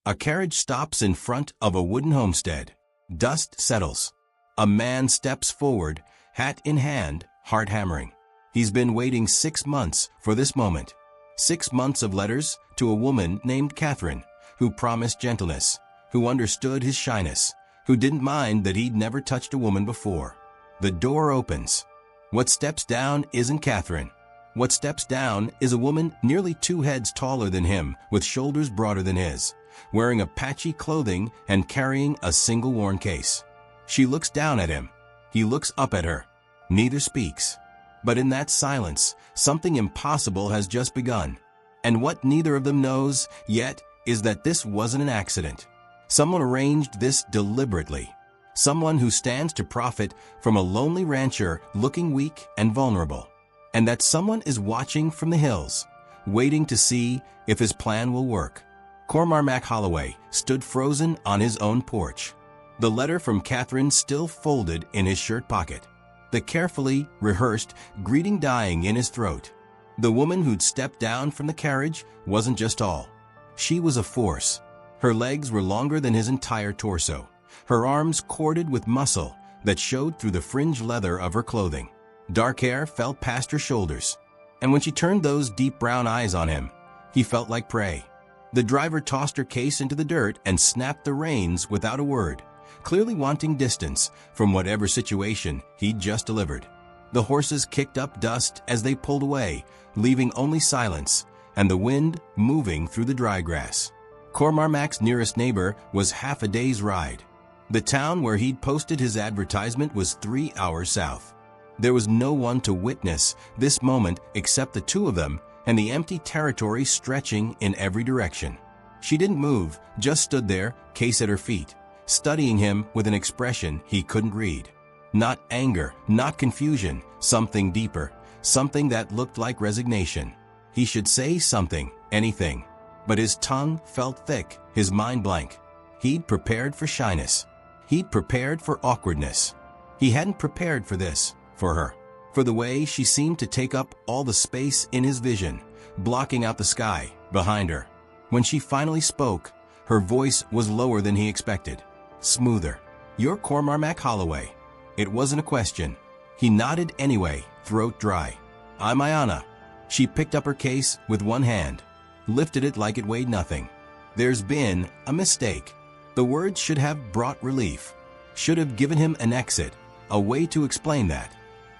A carriage stops in front of a wooden homestead. Dust settles. A man steps forward, hat in hand, heart hammering. He's been waiting 6 months for this moment. 6 months of letters to a woman named Catherine, who promised gentleness, who understood his shyness, who didn't mind that he'd never touched a woman before. The door opens. What steps down isn't Catherine. What steps down is a woman nearly 2 heads taller than him, with shoulders broader than his, wearing Apache clothing and carrying a single worn case. She looks down at him. He looks up at her. Neither speaks. But in that silence, something impossible has just begun. And what neither of them knows yet is that this wasn't an accident. Someone arranged this deliberately. Someone who stands to profit from a lonely rancher looking weak and vulnerable. And that someone is watching from the hills, waiting to see if his plan will work. Cormac Holloway stood frozen on his own porch. The letter from Catherine still folded in his shirt pocket. The carefully rehearsed greeting dying in his throat. The woman who'd stepped down from the carriage wasn't just tall. She was a force. Her legs were longer than his entire torso. Her arms corded with muscle that showed through the fringe leather of her clothing. Dark hair fell past her shoulders. And when she turned those deep brown eyes on him, he felt like prey. The driver tossed her case into the dirt and snapped the reins without a word, clearly wanting distance from whatever situation he'd just delivered. The horses kicked up dust as they pulled away, leaving only silence and the wind moving through the dry grass. Cormac's nearest neighbor was half a day's ride. The town where he'd posted his advertisement was 3 hours south. There was no one to witness this moment except the 2 of them and the empty territory stretching in every direction. She didn't move, just stood there, case at her feet, studying him with an expression he couldn't read. Not anger, not confusion, something deeper, something that looked like resignation. He should say something, anything. But his tongue felt thick, his mind blank. He'd prepared for shyness. He'd prepared for awkwardness. He hadn't prepared for this, for her. For the way she seemed to take up all the space in his vision, blocking out the sky behind her. When she finally spoke, her voice was lower than he expected. Smoother. "You're Cormac Holloway." It wasn't a question. He nodded anyway, throat dry. "I'm Ayanna." She picked up her case with one hand, lifted it like it weighed nothing. "There's been a mistake." The words should have brought relief, should have given him an exit, a way to explain that.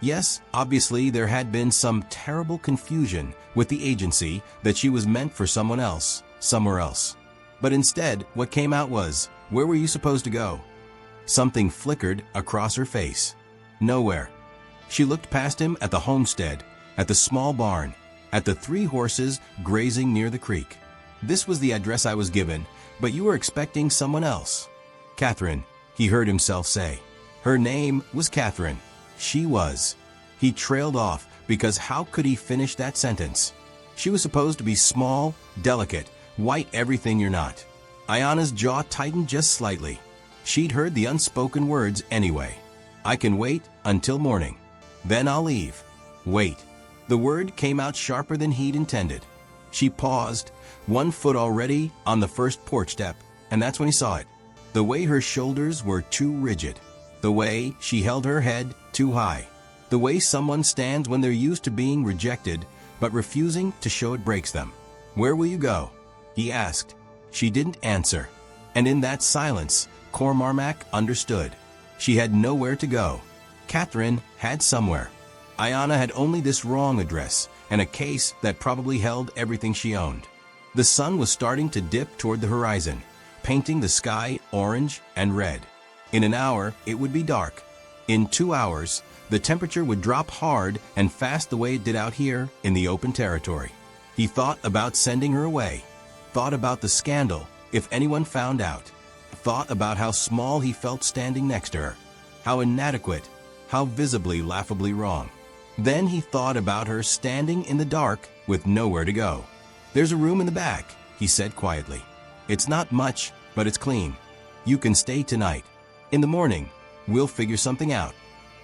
Yes, obviously there had been some terrible confusion with the agency that she was meant for someone else, somewhere else. But instead, what came out was, "Where were you supposed to go?" Something flickered across her face. Nowhere. She looked past him at the homestead, at the small barn, at the 3 horses grazing near the creek. "This was the address I was given, but you were expecting someone else." "Catherine," he heard himself say. Her name was Catherine. She was. He trailed off because how could he finish that sentence? She was supposed to be small, delicate, white everything you're not. Ayanna's jaw tightened just slightly. She'd heard the unspoken words anyway. "I can wait until morning. Then I'll leave." Wait. The word came out sharper than he'd intended. She paused, 1 foot already on the first porch step, and that's when he saw it. The way her shoulders were too rigid. The way she held her head too high. The way someone stands when they're used to being rejected, but refusing to show it breaks them. "Where will you go?" he asked. She didn't answer. And in that silence, Cormac understood. She had nowhere to go. Catherine had somewhere. Ayanna had only this wrong address and a case that probably held everything she owned. The sun was starting to dip toward the horizon, painting the sky orange and red. In an hour, it would be dark. In 2 hours, the temperature would drop hard and fast the way it did out here in the open territory. He thought about sending her away, thought about the scandal if anyone found out, thought about how small he felt standing next to her, how inadequate, how visibly, laughably wrong. Then he thought about her standing in the dark with nowhere to go. "There's a room in the back," he said quietly. "It's not much, but it's clean. You can stay tonight. In the morning, we'll figure something out."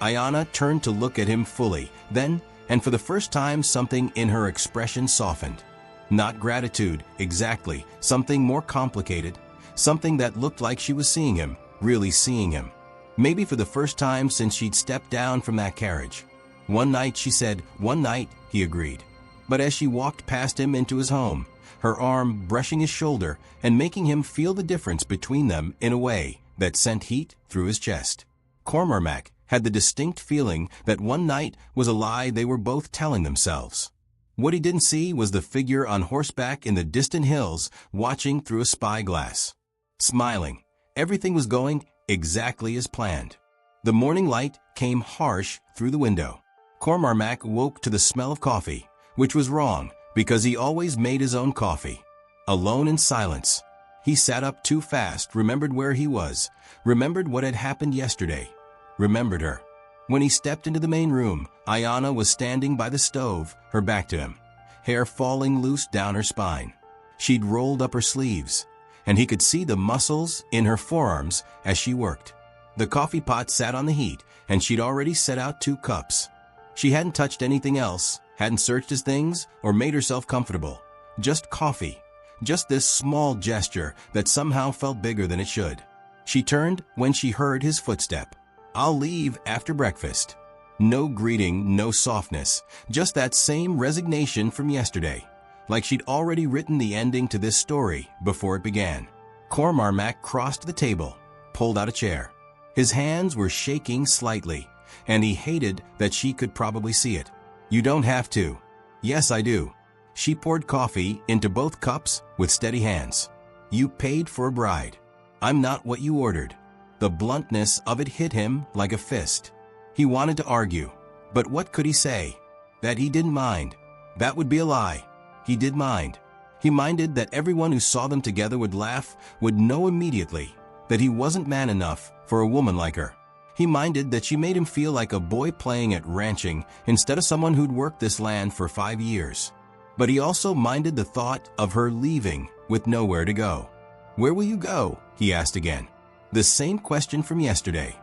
Ayanna turned to look at him fully, then, and for the first time, something in her expression softened. Not gratitude, exactly, something more complicated, Something that looked like she was seeing him, really seeing him. Maybe for the first time since she'd stepped down from that carriage. One night, she said. One night, he agreed. But as she walked past him into his home, her arm brushing his shoulder and making him feel the difference between them in a way that sent heat through his chest. Cormac had the distinct feeling that one night was a lie they were both telling themselves. What he didn't see was the figure on horseback in the distant hills watching through a spyglass. Smiling. Everything was going exactly as planned. The morning light came harsh through the window. Cormac woke to the smell of coffee, which was wrong because he always made his own coffee. Alone in silence. He sat up too fast, remembered where he was, remembered what had happened yesterday, remembered her. When he stepped into the main room, Ayanna was standing by the stove, her back to him, hair falling loose down her spine. She'd rolled up her sleeves, and he could see the muscles in her forearms as she worked. The coffee pot sat on the heat, and she'd already set out 2 cups. She hadn't touched anything else, hadn't searched his things, or made herself comfortable. Just coffee. Just this small gesture that somehow felt bigger than it should. She turned when she heard his footstep. "I'll leave after breakfast." No greeting, no softness, just that same resignation from yesterday, like she'd already written the ending to this story before it began. Cormac crossed the table, pulled out a chair. His hands were shaking slightly, and he hated that she could probably see it. "You don't have to." "Yes, I do." She poured coffee into both cups with steady hands. "You paid for a bride. I'm not what you ordered." The bluntness of it hit him like a fist. He wanted to argue, but what could he say? That he didn't mind. That would be a lie. He did mind. He minded that everyone who saw them together would laugh, would know immediately that he wasn't man enough for a woman like her. He minded that she made him feel like a boy playing at ranching instead of someone who'd worked this land for 5 years. But he also minded the thought of her leaving with nowhere to go. "Where will you go?" he asked again. The same question from yesterday.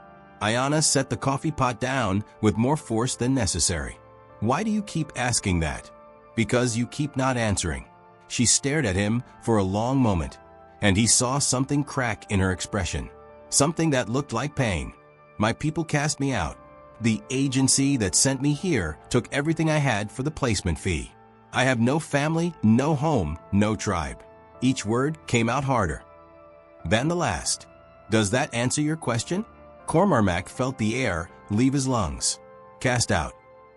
Ayanna set the coffee pot down with more force than necessary. "Why do you keep asking that?" "Because you keep not answering." She stared at him for a long moment, and he saw something crack in her expression. Something that looked like pain. "My people cast me out. The agency that sent me here took everything I had for the placement fee. I have no family, no home, no tribe." Each word came out harder than the last. "Does that answer your question?" Cormac felt the air leave his lungs. Cast out.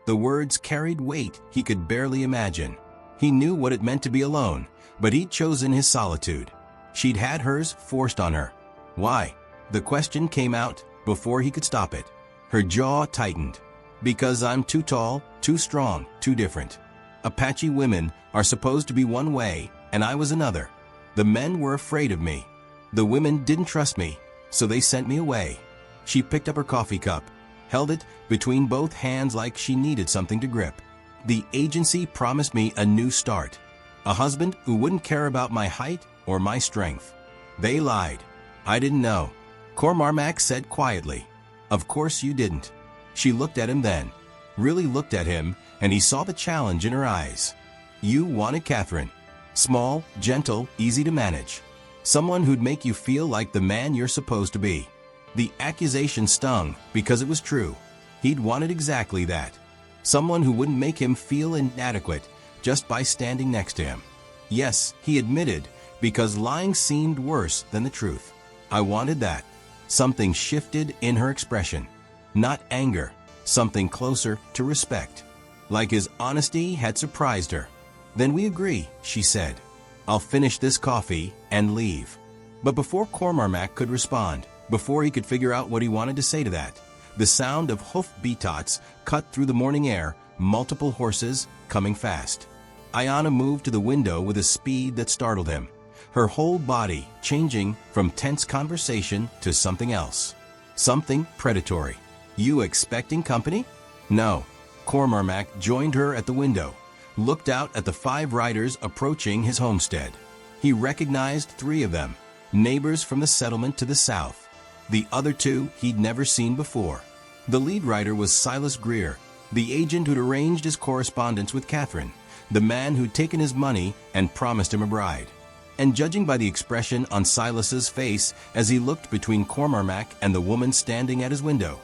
The words carried weight he could barely imagine. He knew what it meant to be alone, but he'd chosen his solitude. She'd had hers forced on her. Why? The question came out before he could stop it. Her jaw tightened. "Because I'm too tall, too strong, too different. Apache women are supposed to be one way, and I was another. The men were afraid of me. The women didn't trust me, so they sent me away." She picked up her coffee cup, held it between both hands like she needed something to grip. "The agency promised me a new start. A husband who wouldn't care about my height or my strength. They lied. I didn't know." Cormac said quietly, "Of course you didn't." She looked at him then, really looked at him, and he saw the challenge in her eyes. "You wanted Catherine. Small, gentle, easy to manage. Someone who'd make you feel like the man you're supposed to be." The accusation stung because it was true. He'd wanted exactly that. Someone who wouldn't make him feel inadequate just by standing next to him. Yes, he admitted, because lying seemed worse than the truth. "I wanted that." Something shifted in her expression. Not anger, something closer to respect. Like his honesty had surprised her. "Then we agree," she said. "I'll finish this coffee and leave." But before Cormac could respond, before he could figure out what he wanted to say to that, the sound of hoof beatots cut through the morning air, multiple horses coming fast. Ayanna moved to the window with a speed that startled him, her whole body changing from tense conversation to something else. Something predatory. "You expecting company?" "No." Cormac joined her at the window, looked out at the 5 riders approaching his homestead. He recognized 3 of them, neighbors from the settlement to the south. The other 2 he'd never seen before. The lead rider was Silas Greer, the agent who'd arranged his correspondence with Catherine, the man who'd taken his money and promised him a bride. And judging by the expression on Silas's face as he looked between Cormac and the woman standing at his window,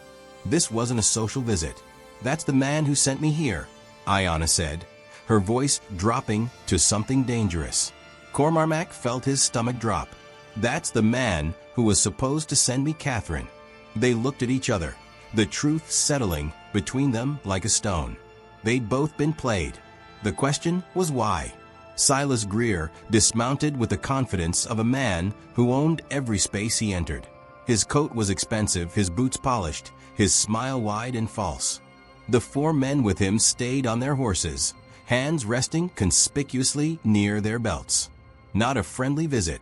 this wasn't a social visit. "That's the man who sent me here," Ayanna said, her voice dropping to something dangerous. Cormac felt his stomach drop. "That's the man who was supposed to send me Catherine." They looked at each other, the truth settling between them like a stone. They'd both been played. The question was why. Silas Greer dismounted with the confidence of a man who owned every space he entered. His coat was expensive, his boots polished, his smile wide and false. The 4 men with him stayed on their horses, hands resting conspicuously near their belts. Not a friendly visit,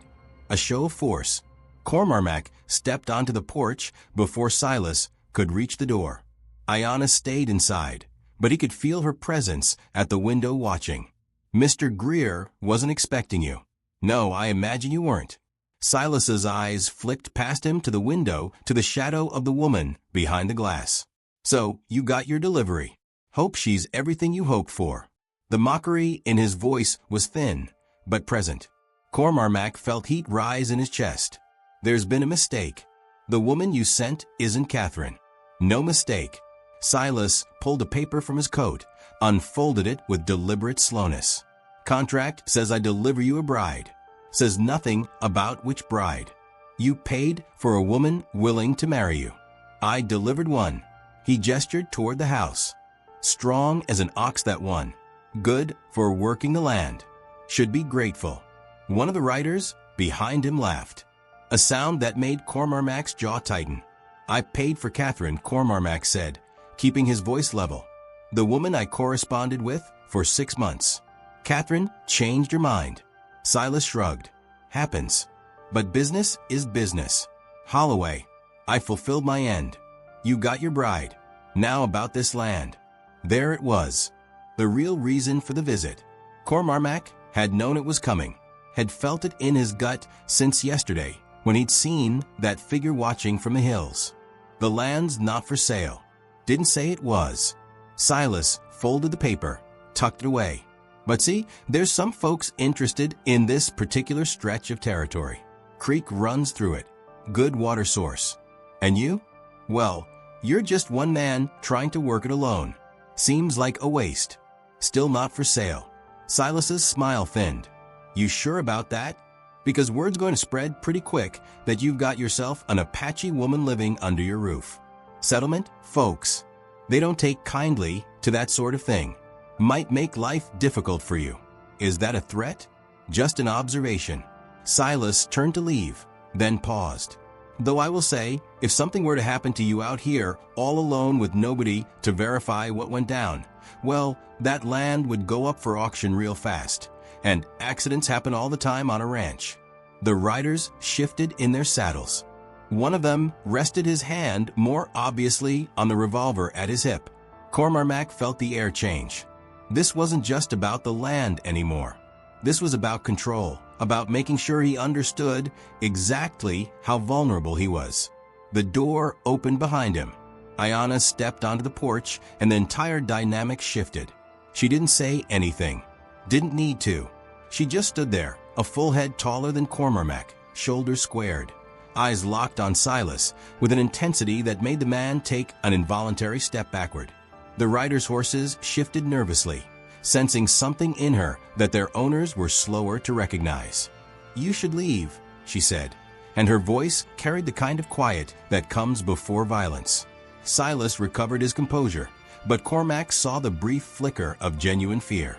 a show of force. Cormac stepped onto the porch before Silas could reach the door. Ayanna stayed inside, but he could feel her presence at the window watching. "Mr. Greer wasn't expecting you." "No, I imagine you weren't." Silas's eyes flicked past him to the window to the shadow of the woman behind the glass. "So, you got your delivery. Hope she's everything you hoped for." The mockery in his voice was thin, but present. Cormac felt heat rise in his chest. "There's been a mistake. The woman you sent isn't Catherine." "No mistake." Silas pulled a paper from his coat, unfolded it with deliberate slowness. "Contract says I deliver you a bride. Says nothing about which bride. You paid for a woman willing to marry you. I delivered one." He gestured toward the house. "Strong as an ox that one. Good for working the land. Should be grateful." One of the riders behind him laughed, a sound that made Cormac's jaw tighten. "I paid for Catherine," Cormac said, keeping his voice level. "The woman I corresponded with for 6 months. Catherine changed your mind." Silas shrugged. "Happens. But business is business. Holloway, I fulfilled my end. You got your bride. Now about this land." There it was. The real reason for the visit. Cormac had known it was coming, had felt it in his gut since yesterday when he'd seen that figure watching from the hills. The land's not for sale. Didn't say it was. Silas folded the paper, tucked it away. "But see, there's some folks interested in this particular stretch of territory. Creek runs through it. Good water source. And you? Well, you're just one man trying to work it alone. Seems like a waste. Still not for sale." Silas's smile thinned. "You sure about that? Because word's going to spread pretty quick that you've got yourself an Apache woman living under your roof. Settlement folks, they don't take kindly to that sort of thing. Might make life difficult for you. Is that a threat?" "Just an observation." Silas turned to leave, then paused. "Though I will say, if something were to happen to you out here, all alone with nobody to verify what went down, well, that land would go up for auction real fast. And accidents happen all the time on a ranch." The riders shifted in their saddles. One of them rested his hand more obviously on the revolver at his hip. Cormac felt the air change. This wasn't just about the land anymore. This was about control, about making sure he understood exactly how vulnerable he was. The door opened behind him. Ayanna stepped onto the porch and the entire dynamic shifted. She didn't say anything. Didn't need to. She just stood there, a full head taller than Cormac, shoulders squared, eyes locked on Silas with an intensity that made the man take an involuntary step backward. The riders' horses shifted nervously, sensing something in her that their owners were slower to recognize. "You should leave," she said, and her voice carried the kind of quiet that comes before violence. Silas recovered his composure, but Cormac saw the brief flicker of genuine fear.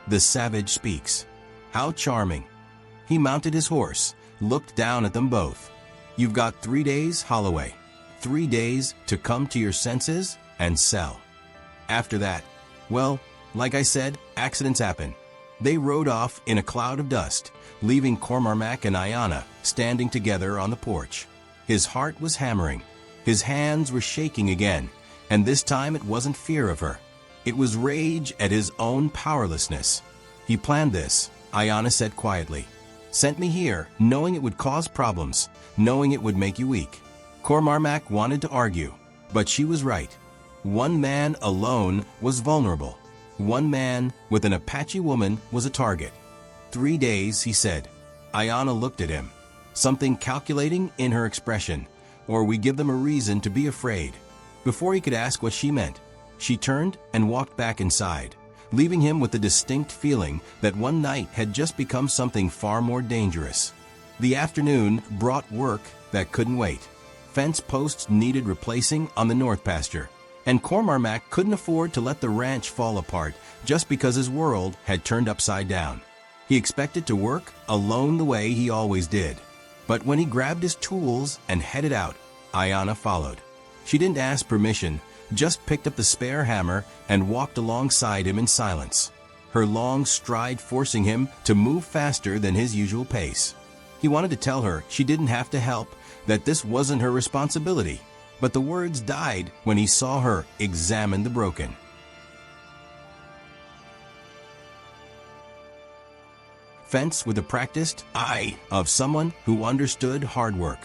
The savage speaks. How charming. He mounted his horse, looked down at them both. "You've got 3 days, Holloway. 3 days to come to your senses and sell. After that, well, like I said, accidents happen." They rode off in a cloud of dust, leaving Cormac and Ayanna standing together on the porch. His heart was hammering. His hands were shaking again, and this time it wasn't fear of her. It was rage at his own powerlessness. "He planned this," Ayanna said quietly. "Sent me here, knowing it would cause problems, knowing it would make you weak." Cormac wanted to argue, but she was right. One man alone was vulnerable. One man with an Apache woman was a target. 3 days, he said. Ayanna looked at him. Something calculating in her expression, or we give them a reason to be afraid. Before he could ask what she meant, she turned and walked back inside, leaving him with the distinct feeling that one night had just become something far more dangerous. The afternoon brought work that couldn't wait. Fence posts needed replacing on the north pasture, and Cormarmac couldn't afford to let the ranch fall apart just because his world had turned upside down. He expected to work alone the way he always did. But when he grabbed his tools and headed out, Ayanna followed. She didn't ask permission, just picked up the spare hammer and walked alongside him in silence, her long stride forcing him to move faster than his usual pace. He wanted to tell her she didn't have to help, that this wasn't her responsibility, but the words died when he saw her examine the broken. Fence with the practiced eye of someone who understood hard work.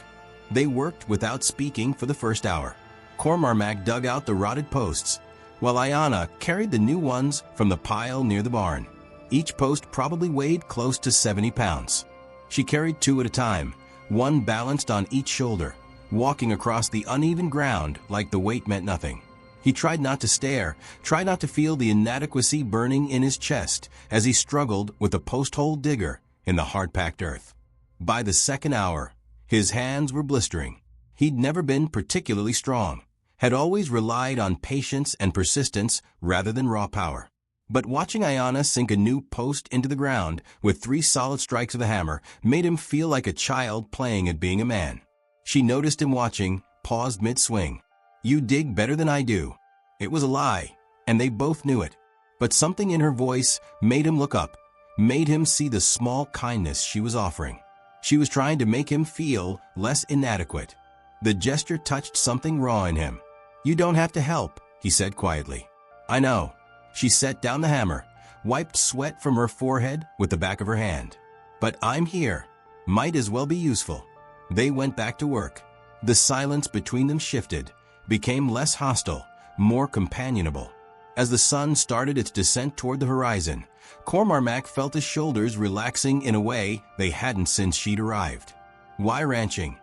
They worked without speaking for the first hour. Cormarmac dug out the rotted posts, while Ayanna carried the new ones from the pile near the barn. Each post probably weighed close to 70 pounds. She carried two at a time, one balanced on each shoulder, walking across the uneven ground like the weight meant nothing. He tried not to stare, tried not to feel the inadequacy burning in his chest as he struggled with the post-hole digger in the hard-packed earth. By the second hour, his hands were blistering. He'd never been particularly strong, had always relied on patience and persistence rather than raw power. But watching Ayanna sink a new post into the ground with 3 solid strikes of the hammer made him feel like a child playing at being a man. She noticed him watching, paused mid-swing. "You dig better than I do." It was a lie, and they both knew it. But something in her voice made him look up, made him see the small kindness she was offering. She was trying to make him feel less inadequate. The gesture touched something raw in him. "You don't have to help," he said quietly. "I know." She set down the hammer, wiped sweat from her forehead with the back of her hand. "But I'm here. Might as well be useful." They went back to work. The silence between them shifted, became less hostile, more companionable. As the sun started its descent toward the horizon, Cormarmac felt his shoulders relaxing in a way they hadn't since she'd arrived. "Why ranching?"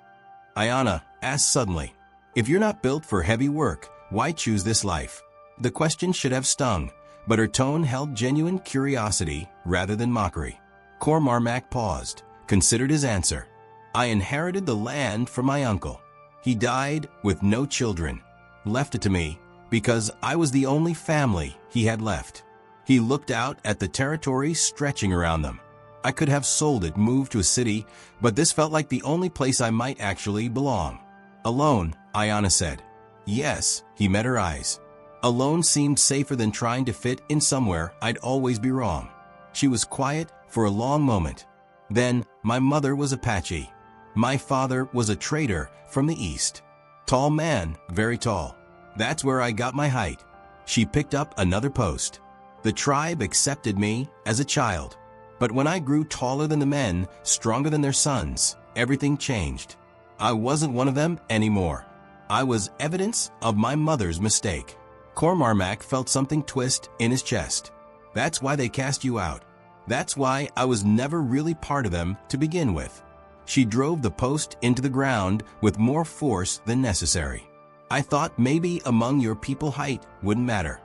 Ayanna asked suddenly. "If you're not built for heavy work, why choose this life?" The question should have stung, but her tone held genuine curiosity rather than mockery. Cormarmac paused, considered his answer. "I inherited the land from my uncle. He died with no children, left it to me, because I was the only family he had left." He looked out at the territory stretching around them. "I could have sold it, moved to a city, but this felt like the only place I might actually belong." "Alone," Ayanna said. "Yes," he met her eyes. "Alone seemed safer than trying to fit in somewhere I'd always be wrong." She was quiet for a long moment. "Then, my mother was Apache. My father was a trader from the east. Tall man, very tall. That's where I got my height." She picked up another post. "The tribe accepted me as a child. But when I grew taller than the men, stronger than their sons, everything changed. I wasn't one of them anymore. I was evidence of my mother's mistake." Cormarmac felt something twist in his chest. "That's why they cast you out. That's why I was never really part of them to begin with." She drove the post into the ground with more force than necessary. "I thought maybe among your people height wouldn't matter.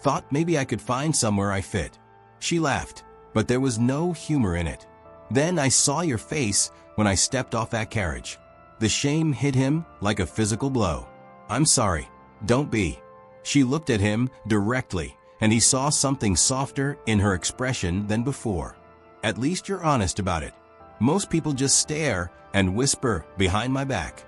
Thought maybe I could find somewhere I fit." She laughed, but there was no humor in it. "Then I saw your face when I stepped off that carriage." The shame hit him like a physical blow. "I'm sorry. Don't be." She looked at him directly, and he saw something softer in her expression than before. "At least you're honest about it. Most people just stare and whisper behind my back."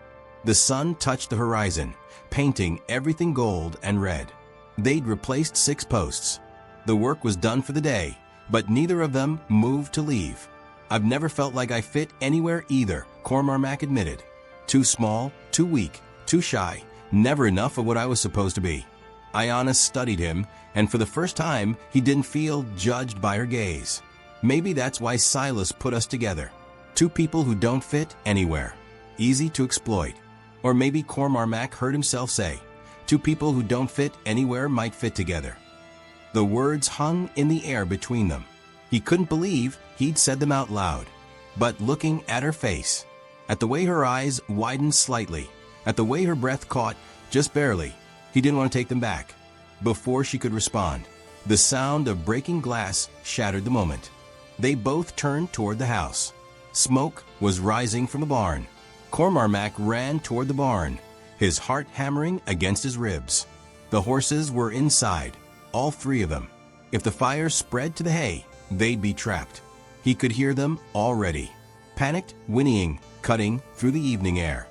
The sun touched the horizon, painting everything gold and red. They'd replaced 6 posts. The work was done for the day, but neither of them moved to leave. "I've never felt like I fit anywhere either," Cormarmac admitted. "Too small, too weak, too shy, never enough of what I was supposed to be." Ayanna studied him, and for the first time, he didn't feel judged by her gaze. "Maybe that's why Silas put us together. 2 people who don't fit anywhere. Easy to exploit." Or maybe Cormarmac heard himself say, 2 people who don't fit anywhere might fit together. The words hung in the air between them. He couldn't believe he'd said them out loud. but looking at her face, at the way her eyes widened slightly, at the way her breath caught, just barely. He didn't want to take them back. Before she could respond, the sound of breaking glass shattered the moment. They both turned toward the house. Smoke was rising from the barn. Cormac ran toward the barn, his heart hammering against his ribs. The horses were inside, all three of them. If the fire spread to the hay, they'd be trapped. He could hear them already, panicked, whinnying, cutting through the evening air.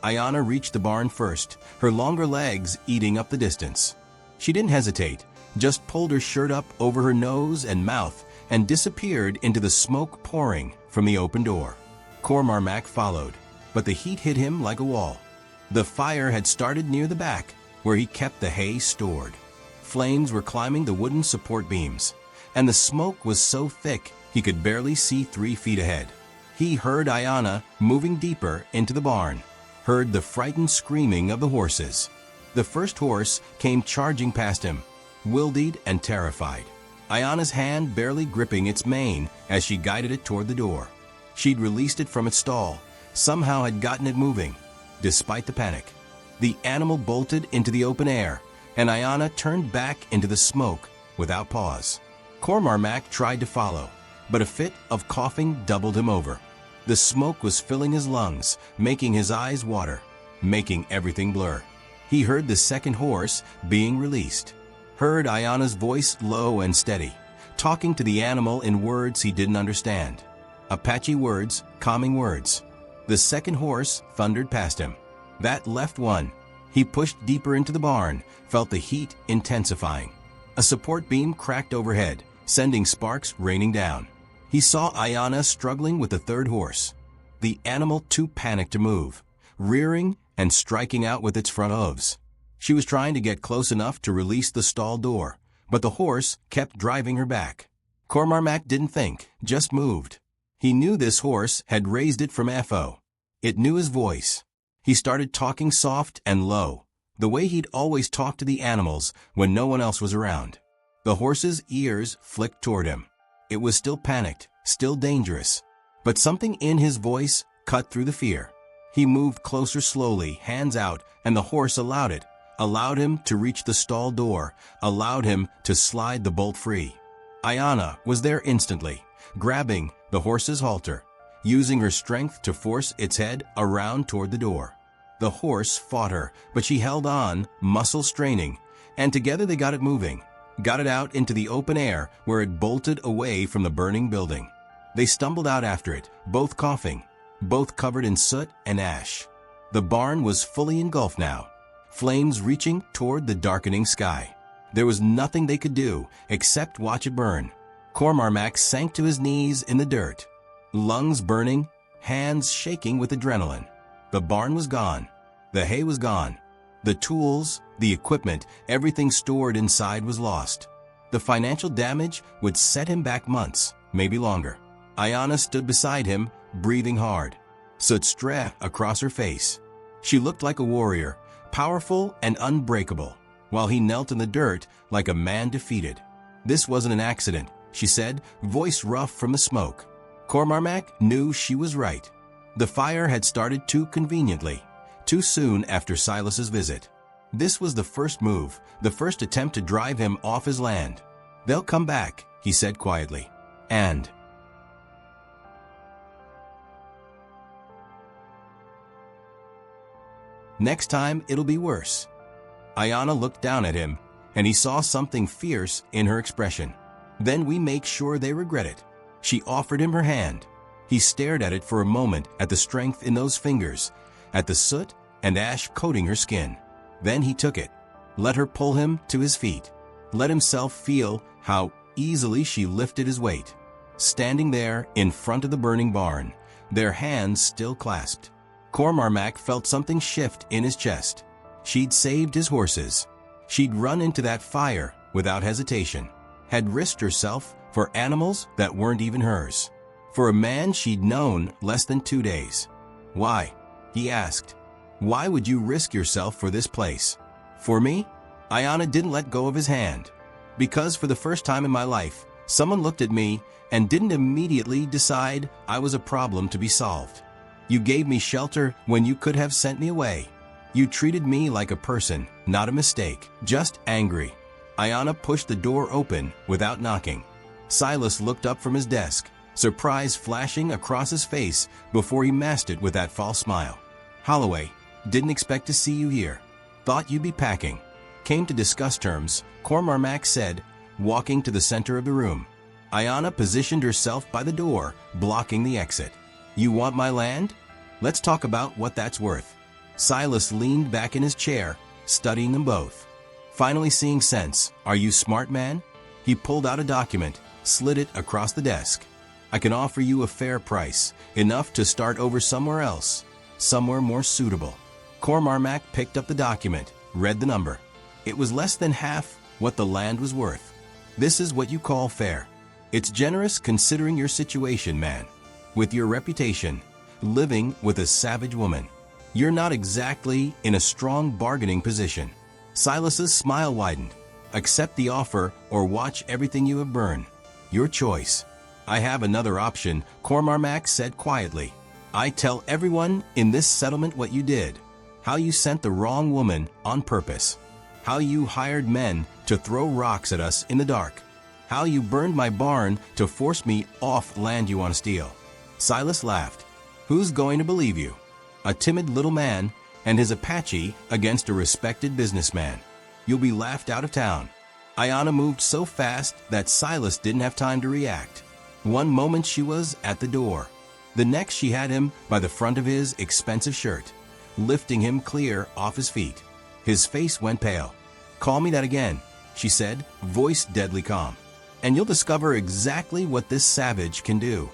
Ayanna reached the barn first, her longer legs eating up the distance. She didn't hesitate, just pulled her shirt up over her nose and mouth and disappeared into the smoke pouring from the open door. Cormac followed, but the heat hit him like a wall. The fire had started near the back, where he kept the hay stored. Flames were climbing the wooden support beams, and the smoke was so thick he could barely see 3 feet ahead. He heard Ayanna moving deeper into the barn, heard the frightened screaming of the horses. The first horse came charging past him, wildeed and terrified, Ayanna's hand barely gripping its mane as she guided it toward the door. She'd released it from its stall, somehow had gotten it moving. Despite the panic, the animal bolted into the open air, and Ayanna turned back into the smoke without pause. Cormac tried to follow, but a fit of coughing doubled him over. The smoke was filling his lungs, making his eyes water, making everything blur. He heard the second horse being released, heard Ayanna's voice low and steady, talking to the animal in words he didn't understand. Apache words, calming words. The second horse thundered past him. That left one. He pushed deeper into the barn, felt the heat intensifying. A support beam cracked overhead, sending sparks raining down. He saw Ayanna struggling with the third horse, the animal too panicked to move, rearing and striking out with its front hooves. She was trying to get close enough to release the stall door, but the horse kept driving her back. Cormac didn't think, just moved. He knew this horse had raised it from FO. It knew his voice. He started talking soft and low, the way he'd always talked to the animals when no one else was around. The horse's ears flicked toward him. It was still panicked, still dangerous, but something in his voice cut through the fear. He moved closer slowly, hands out, and the horse allowed it, allowed him to reach the stall door, allowed him to slide the bolt free. Ayanna was there instantly, grabbing the horse's halter, using her strength to force its head around toward the door. The horse fought her, but she held on, muscle straining, and together they got it moving, got it out into the open air where it bolted away from the burning building. They stumbled out after it, both coughing, both covered in soot and ash. The barn was fully engulfed now, flames reaching toward the darkening sky. There was nothing they could do except watch it burn. Cormac sank to his knees in the dirt, lungs burning, hands shaking with adrenaline. The barn was gone. The hay was gone. The tools, the equipment, everything stored inside was lost. The financial damage would set him back months, maybe longer. Ayanna stood beside him, breathing hard, soot streaked across her face. She looked like a warrior, powerful and unbreakable, while he knelt in the dirt like a man defeated. This wasn't an accident, she said, voice rough from the smoke. Cormac knew she was right. The fire had started too conveniently, too soon after Silas's visit. This was the first move, the first attempt to drive him off his land. They'll come back, he said quietly. And next time it'll be worse. Ayanna looked down at him, and he saw something fierce in her expression. Then we make sure they regret it. She offered him her hand. He stared at it for a moment, at the strength in those fingers, at the soot and ash coating her skin. Then he took it, let her pull him to his feet, let himself feel how easily she lifted his weight. Standing there in front of the burning barn, their hands still clasped, Cormac felt something shift in his chest. She'd saved his horses. She'd run into that fire without hesitation, had risked herself for animals that weren't even hers, for a man she'd known less than 2 days. Why? He asked. Why would you risk yourself for this place? For me? Ayanna didn't let go of his hand. Because for the first time in my life, Someone looked at me and didn't immediately decide I was a problem to be solved. You gave me shelter when you could have sent me away. You treated me like a person, not a mistake, just angry. Ayanna pushed the door open without knocking. Silas looked up from his desk, surprise flashing across his face before he masked it with that false smile. Holloway, didn't expect to see you here. Thought you'd be packing. Came to discuss terms, Cormac said, walking to the center of the room. Ayanna positioned herself by the door, blocking the exit. You want my land? Let's talk about what that's worth. Silas leaned back in his chair, studying them both. Finally seeing sense. Are you smart, man? He pulled out a document, slid it across the desk. I can offer you a fair price, enough to start over somewhere else, somewhere more suitable. Cormac picked up the document, read the number. It was less than half what the land was worth. This is what you call fair. It's generous considering your situation, man. With your reputation, living with a savage woman, you're not exactly in a strong bargaining position. Silas's smile widened. Accept the offer or watch everything you have burn. Your choice. I have another option, Cormac said quietly. I tell everyone in this settlement what you did. How you sent the wrong woman on purpose. How you hired men to throw rocks at us in the dark. How you burned my barn to force me off land you want to steal. Silas laughed. Who's going to believe you? A timid little man and his Apache against a respected businessman. You'll be laughed out of town. Ayanna moved so fast that Silas didn't have time to react. One moment she was at the door. The next she had him by the front of his expensive shirt, lifting him clear off his feet. His face went pale. Call me that again, she said, voice deadly calm. And you'll discover exactly what this savage can do.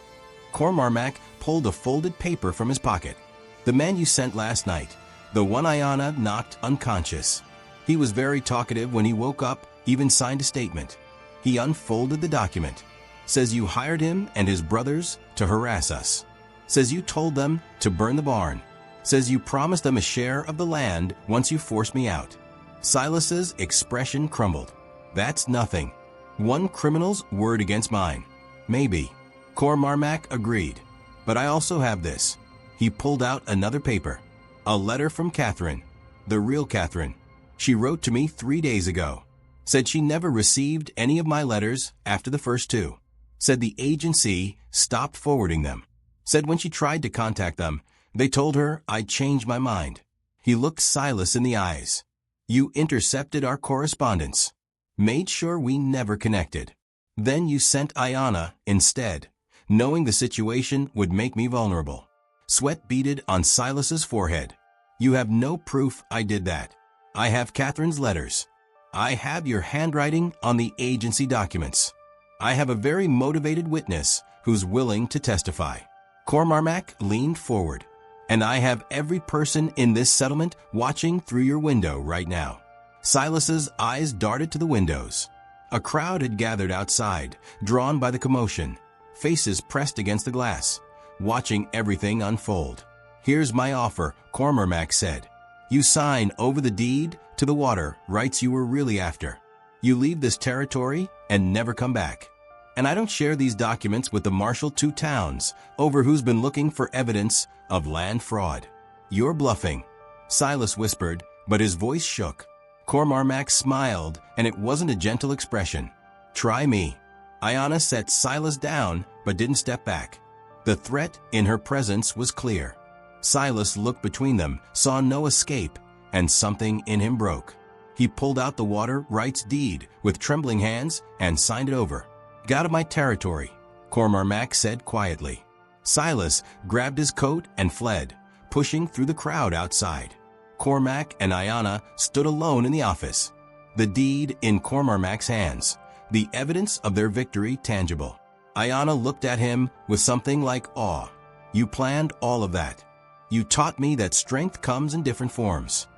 Cormac pulled a folded paper from his pocket. The man you sent last night, the one Ayanna knocked unconscious. He was very talkative when he woke up, even signed a statement. He unfolded the document. Says you hired him and his brothers to harass us. Says you told them to burn the barn. Says you promised them a share of the land once you forced me out. Silas's expression crumbled. That's nothing. One criminal's word against mine. Maybe. Cormac agreed. But I also have this. He pulled out another paper. A letter from Catherine. The real Catherine. She wrote to me 3 days ago. Said she never received any of my letters after the first two. Said the agency stopped forwarding them. Said when she tried to contact them, they told her I'd changed my mind. He looked Silas in the eyes. You intercepted our correspondence. Made sure we never connected. Then you sent Ayanna instead, knowing the situation would make me vulnerable. Sweat beaded on Silas's forehead. You have no proof I did that. I have Catherine's letters. I have your handwriting on the agency documents. I have a very motivated witness who's willing to testify. Cormac leaned forward. And I have every person in this settlement watching through your window right now. Silas's eyes darted to the windows. A crowd had gathered outside, drawn by the commotion, faces pressed against the glass, watching everything unfold. Here's my offer, Cormac said. You sign over the deed to the water rights you were really after. You leave this territory and never come back. And I don't share these documents with the marshal 2 towns over who's been looking for evidence of land fraud. You're bluffing, Silas whispered, but his voice shook. Cormac smiled, and it wasn't a gentle expression. Try me. Ayanna set Silas down, but didn't step back. The threat in her presence was clear. Silas looked between them, saw no escape, and something in him broke. He pulled out the water rights deed with trembling hands and signed it over. Get out of my territory, Cormac said quietly. Silas grabbed his coat and fled, pushing through the crowd outside. Cormac and Ayanna stood alone in the office, the deed in Cormac's hands, the evidence of their victory tangible. Ayanna looked at him with something like awe. You planned all of that. You taught me that strength comes in different forms.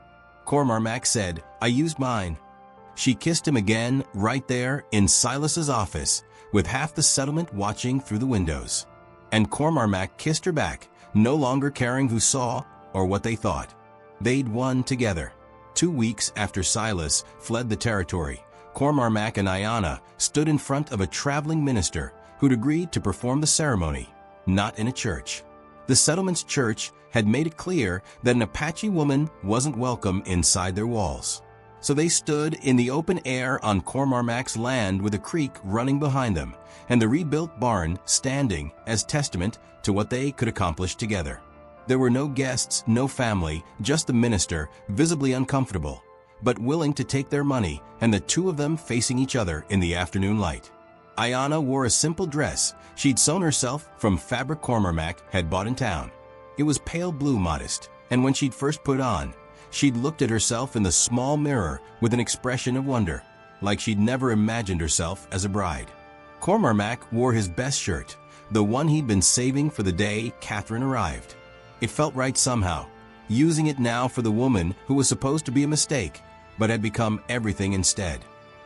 Cormac said, I used mine. She kissed him again right there in Silas's office, with half the settlement watching through the windows. And Cormac kissed her back, no longer caring who saw or what they thought. They'd won together. 2 weeks after Silas fled the territory, Cormarmac and Ayanna stood in front of a traveling minister who'd agreed to perform the ceremony, not in a church. The settlement's church had made it clear that an Apache woman wasn't welcome inside their walls. So they stood in the open air on Cormarmac's land with a creek running behind them and the rebuilt barn standing as testament to what they could accomplish together. There were no guests, no family, just the minister, visibly uncomfortable, but willing to take their money, and the two of them facing each other in the afternoon light. Ayanna wore a simple dress she'd sewn herself from fabric Cormarmac had bought in town. It was pale blue modest, and when she'd first put on, she'd looked at herself in the small mirror with an expression of wonder, like she'd never imagined herself as a bride. Cormarmac wore his best shirt, the one he'd been saving for the day Catherine arrived. It felt right somehow, using it now for the woman who was supposed to be a mistake, but had become everything instead.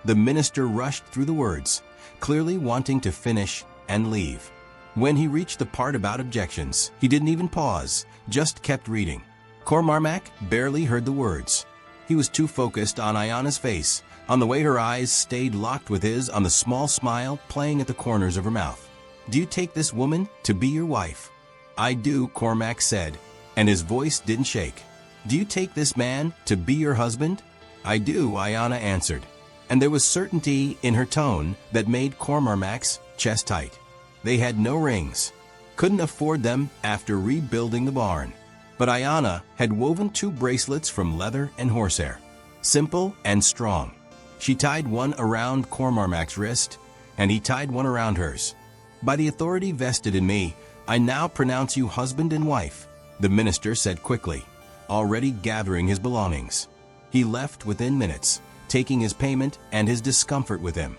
The minister rushed through the words, clearly wanting to finish and leave. When he reached the part about objections, he didn't even pause, just kept reading. Cormarmac barely heard the words. He was too focused on Ayanna's face, on the way her eyes stayed locked with his, on the small smile playing at the corners of her mouth. "Do you take this woman to be your wife?" "I do," Cormac said, and his voice didn't shake. "Do you take this man to be your husband?" "I do," Ayanna answered, and there was certainty in her tone that made Cormarmac's chest tight. They had no rings, couldn't afford them after rebuilding the barn. But Ayanna had woven 2 bracelets from leather and horsehair, simple and strong. She tied one around Cormarmac's wrist, and he tied one around hers. "By the authority vested in me, I now pronounce you husband and wife," the minister said quickly, already gathering his belongings. He left within minutes, taking his payment and his discomfort with him.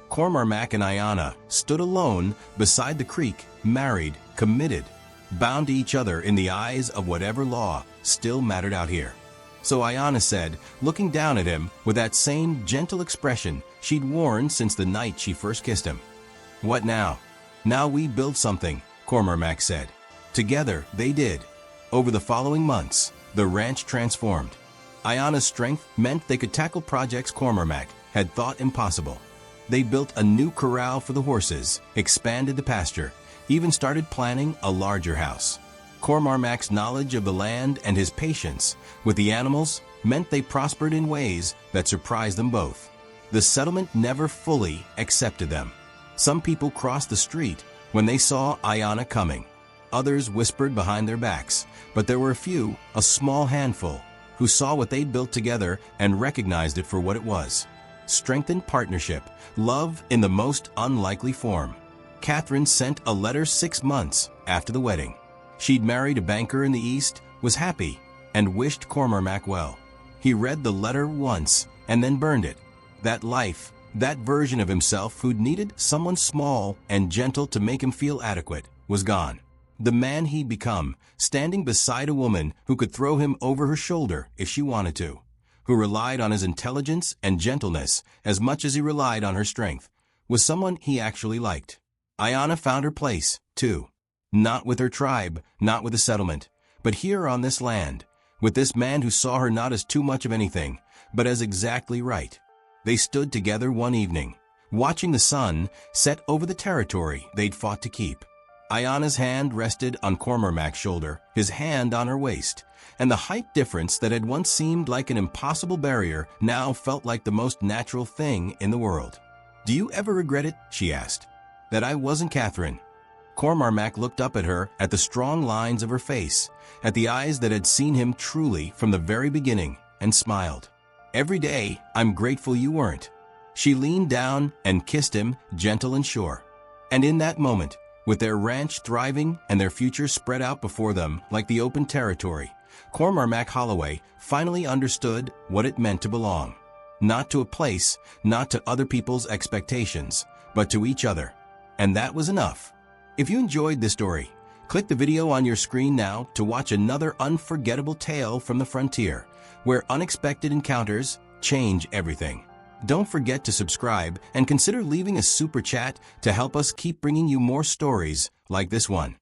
Cormarmac and Ayanna stood alone beside the creek, married, committed, bound to each other in the eyes of whatever law still mattered out here. So Ayanna said, looking down at him with that same gentle expression she'd worn since the night she first kissed him. "What now?" "Now we build something," Cormarmac said. Together they did. Over the following months, the ranch transformed. Ayanna's strength meant they could tackle projects Cormarmac had thought impossible. They built a new corral for the horses, expanded the pasture, even started planning a larger house. Cormarmac's knowledge of the land and his patience with the animals meant they prospered in ways that surprised them both. The settlement never fully accepted them. Some people crossed the street when they saw Ayanna coming. Others whispered behind their backs, but there were a few, a small handful, who saw what they'd built together and recognized it for what it was. Strengthened partnership, love in the most unlikely form. Catherine sent a letter 6 months after the wedding. She'd married a banker in the East, was happy, and wished Cormarmac well. He read the letter once and then burned it. That life, that version of himself who'd needed someone small and gentle to make him feel adequate, was gone. The man he'd become, standing beside a woman who could throw him over her shoulder if she wanted to, who relied on his intelligence and gentleness as much as he relied on her strength, was someone he actually liked. Ayanna found her place, too. Not with her tribe, not with the settlement, but here on this land, with this man who saw her not as too much of anything, but as exactly right. They stood together one evening, watching the sun set over the territory they'd fought to keep. Ayanna's hand rested on Cormarmac's shoulder, his hand on her waist, and the height difference that had once seemed like an impossible barrier now felt like the most natural thing in the world. "Do you ever regret it?" she asked. "That I wasn't Catherine?" Cormarmac looked up at her, at the strong lines of her face, at the eyes that had seen him truly from the very beginning, and smiled. "Every day, I'm grateful you weren't." She leaned down and kissed him, gentle and sure. And in that moment, with their ranch thriving and their future spread out before them like the open territory, Cormarmac Holloway finally understood what it meant to belong. Not to a place, not to other people's expectations, but to each other. And that was enough. If you enjoyed this story, click the video on your screen now to watch another unforgettable tale from the frontier, where unexpected encounters change everything. Don't forget to subscribe and consider leaving a super chat to help us keep bringing you more stories like this one.